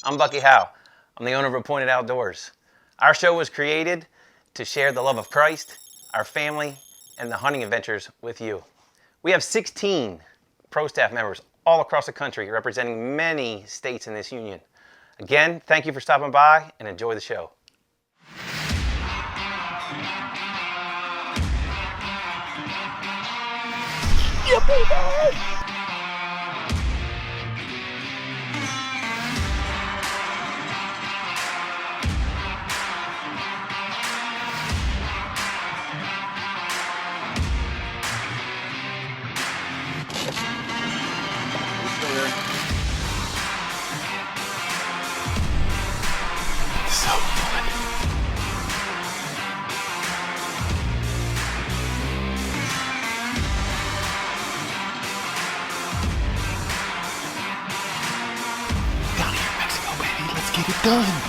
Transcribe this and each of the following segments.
I'm Bucky Howe. I'm the owner of Appointed Outdoors. Our show was created to share the love of Christ, our family, and the hunting adventures with you. We have 16 pro staff members all across the country representing many states in this union. Again, thank you for stopping by and enjoy the show. Yeah, baby! Get it done.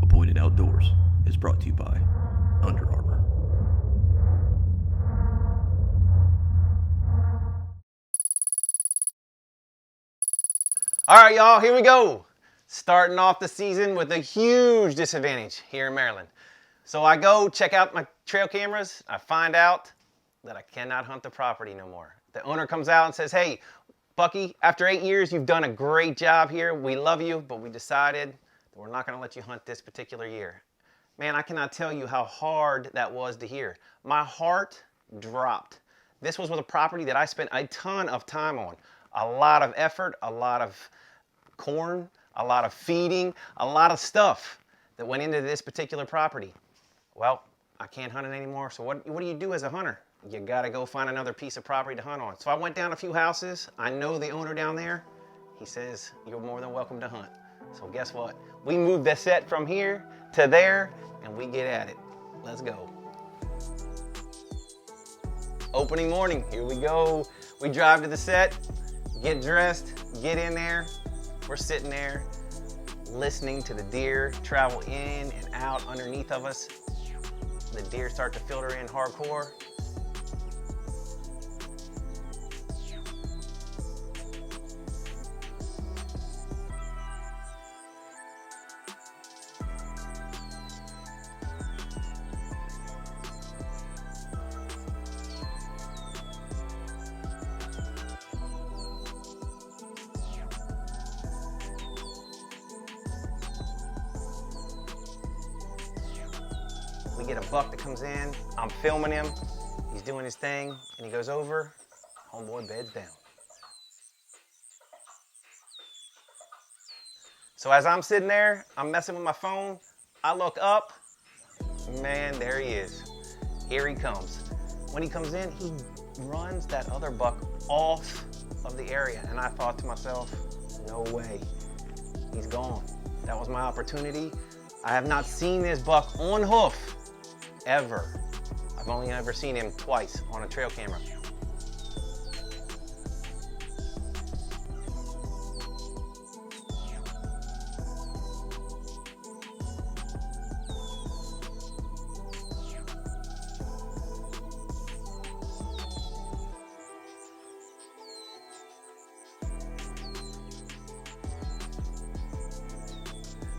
Appointed Outdoors is brought to you by Under Armour. All right, y'all, here we go. Starting off the season with a huge disadvantage here in Maryland. So I go check out my trail cameras. I find out that I cannot hunt the property no more. The owner comes out and says, hey, Bucky, after 8 years, you've done a great job here. We love you, but we decided that we're not going to let you hunt this particular year. Man, I cannot tell you how hard that was to hear. My heart dropped. This was with a property that I spent a ton of time on. A lot of effort, a lot of corn, a lot of feeding, a lot of stuff that went into this particular property. Well, I can't hunt it anymore, so what do you do as a hunter? You gotta go find another piece of property to hunt on. So I went down a few houses. I know the owner down there. He says, you're more than welcome to hunt. So guess what? We moved the set from here to there, and we get at it. Let's go. Opening morning, here we go. We drive to the set, get dressed, get in there. We're sitting there, listening to the deer travel in and out underneath of us. The deer start to filter in hardcore. We get a buck that comes in, I'm filming him, he's doing his thing, and he goes over, homeboy beds down. So as I'm sitting there, I'm messing with my phone, I look up, man, there he is. Here he comes. When he comes in, he runs that other buck off of the area, and I thought to myself, no way, he's gone. That was my opportunity. I have not seen this buck on hoof ever. I've only ever seen him twice on a trail camera.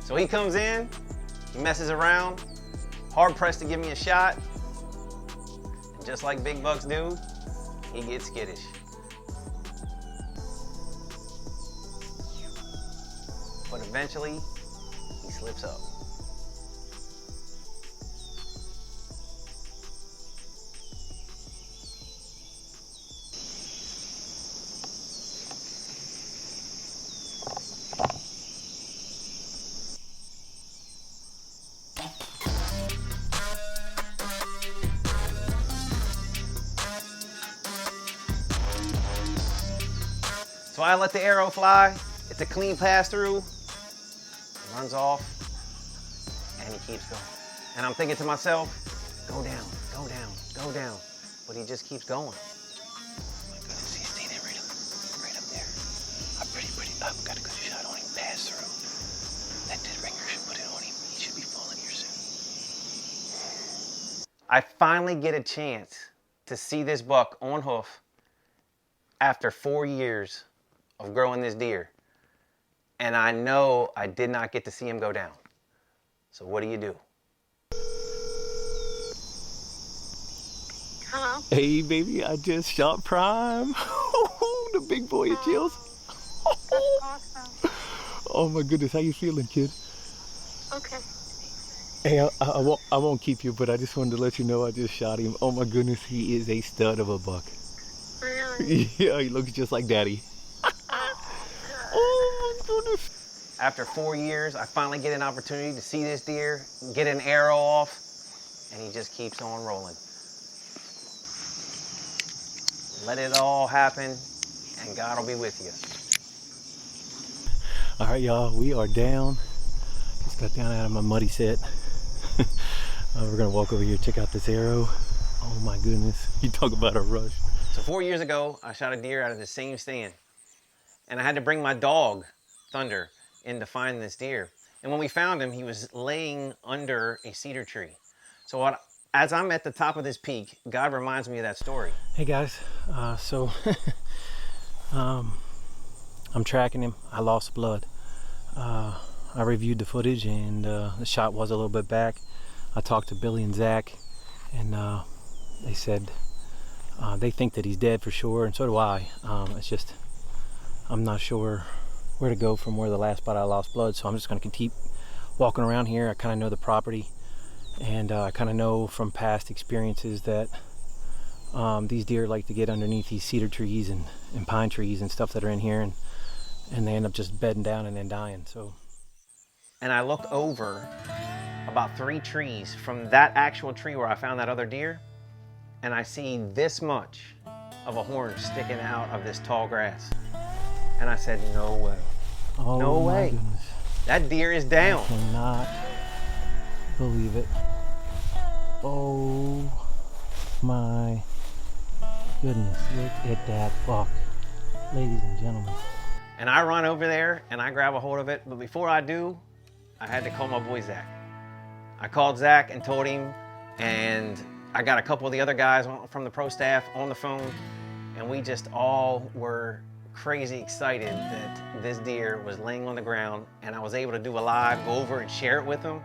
So he comes in, he messes around, hard pressed to give me a shot, and just like big bucks do, he gets skittish. But eventually, he slips up. So I let the arrow fly. It's a clean pass through. Runs off, and he keeps going. And I'm thinking to myself, go down, go down, go down. But he just keeps going. My goodness, he's standing right up there. I've got a good shot on him. Pass through. That dead ringer should put it on him. He should be falling here soon. I finally get a chance to see this buck on hoof after 4 years of growing this deer, and I know I did not get to see him go down. So what do? Hello? Hey baby, I just shot Prime. The big boy at Chills. That's awesome. Oh my goodness, how you feeling, kid? Okay. Hey, I won't keep you, but I just wanted to let you know I just shot him. Oh my goodness, he is a stud of a buck. Really? Yeah, he looks just like Daddy. Oh my goodness. After 4 years, I finally get an opportunity to see this deer, get an arrow off, and he just keeps on rolling. Let it all happen, and God will be with you. All right, y'all, we are down. Just got down out of my muddy set. We're gonna walk over here, check out this arrow. Oh my goodness, you talk about a rush. So 4 years ago, I shot a deer out of the same stand. And I had to bring my dog, Thunder, in to find this deer. And when we found him, he was laying under a cedar tree. So as I'm at the top of this peak, God reminds me of that story. Hey guys, I'm tracking him. I lost blood. I reviewed the footage, and the shot was a little bit back. I talked to Billy and Zach, and they said they think that he's dead for sure, and so do I. It's just I'm not sure where to go from where the last spot I lost blood, so I'm just going to keep walking around here. I kind of know the property, and I kind of know from past experiences that these deer like to get underneath these cedar trees and pine trees and stuff that are in here, and they end up just bedding down and then dying. So, And I look over about 3 trees from that actual tree where I found that other deer, and I see this much of a horn sticking out of this tall grass. And I said, no way. oh No my way. goodness. That deer is down. I cannot believe it. Oh my goodness, look at that buck, ladies and gentlemen. And I run over there and I grab a hold of it. But before I do, I had to call my boy Zach. I called Zach and told him, and I got a couple of the other guys from the pro staff on the phone, and we just all were crazy excited that this deer was laying on the ground, and I was able to do a live, go over and share it with them.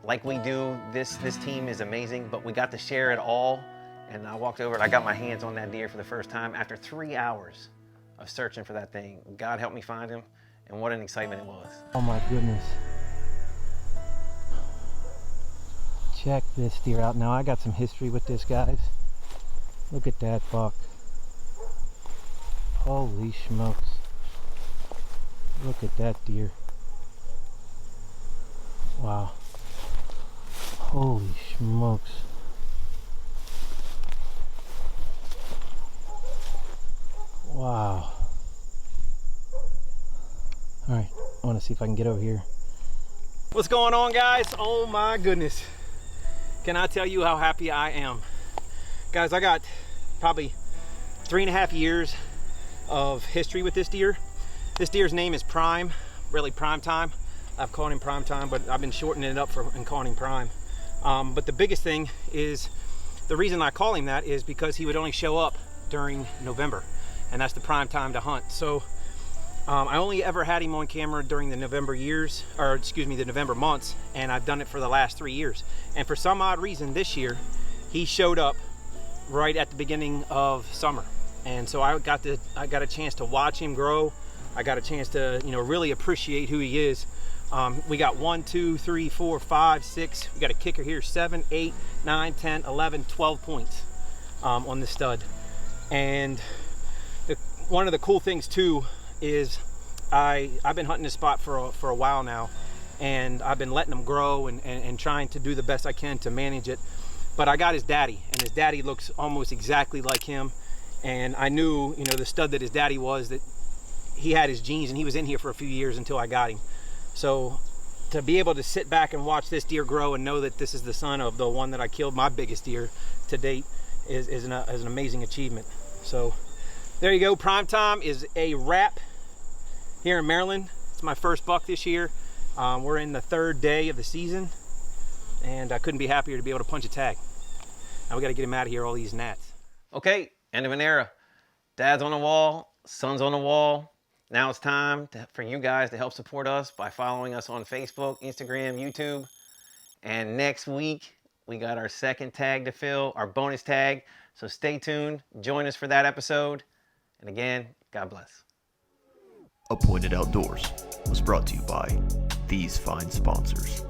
Like we do, this team is amazing, but we got to share it all, and I walked over and I got my hands on that deer for the first time after 3 hours of searching for that thing. God helped me find him, and what an excitement it was. Oh my goodness. Check this deer out. Now I got some history with this, guys. Look at that buck. Holy smokes. Look at that deer. Wow. Holy smokes. Wow. All right, I want to see if I can get over here. What's going on, guys? Oh my goodness. Can I tell you how happy I am? Guys, I got probably 3.5 years of history with this deer. This deer's name is Prime, really Prime Time. I've called him Prime Time, but I've been shortening it up and calling him Prime. But the biggest thing is, the reason I call him that is because he would only show up during November, and that's the prime time to hunt. So I only ever had him on camera during the November months, and I've done it for the last 3 years. And for some odd reason this year, he showed up right at the beginning of summer. And so I got a chance to watch him grow. I got a chance to, really appreciate who he is. We got 1, 2, 3, 4, 5, 6. We got a kicker here, 7, 8, 9, 10, 11, 12 points on this stud. And one of the cool things too is I've been hunting this spot for a while now, and I've been letting him grow and trying to do the best I can to manage it. But I got his daddy, and his daddy looks almost exactly like him. And I knew, the stud that his daddy was, that he had his genes, and he was in here for a few years until I got him. So to be able to sit back and watch this deer grow and know that this is the son of the one that I killed, my biggest deer to date, is an amazing achievement. So there you go. Prime Time is a wrap here in Maryland. It's my first buck this year. We're in the 3rd day of the season, and I couldn't be happier to be able to punch a tag. Now we got to get him out of here, all these gnats. Okay, end of an era. Dad's on the wall, son's on the wall. Now it's time for you guys to help support us by following us on Facebook, Instagram, YouTube. And next week, we got our second tag to fill, our bonus tag. So stay tuned. Join us for that episode. And again, God bless. Appointed Outdoors was brought to you by these fine sponsors.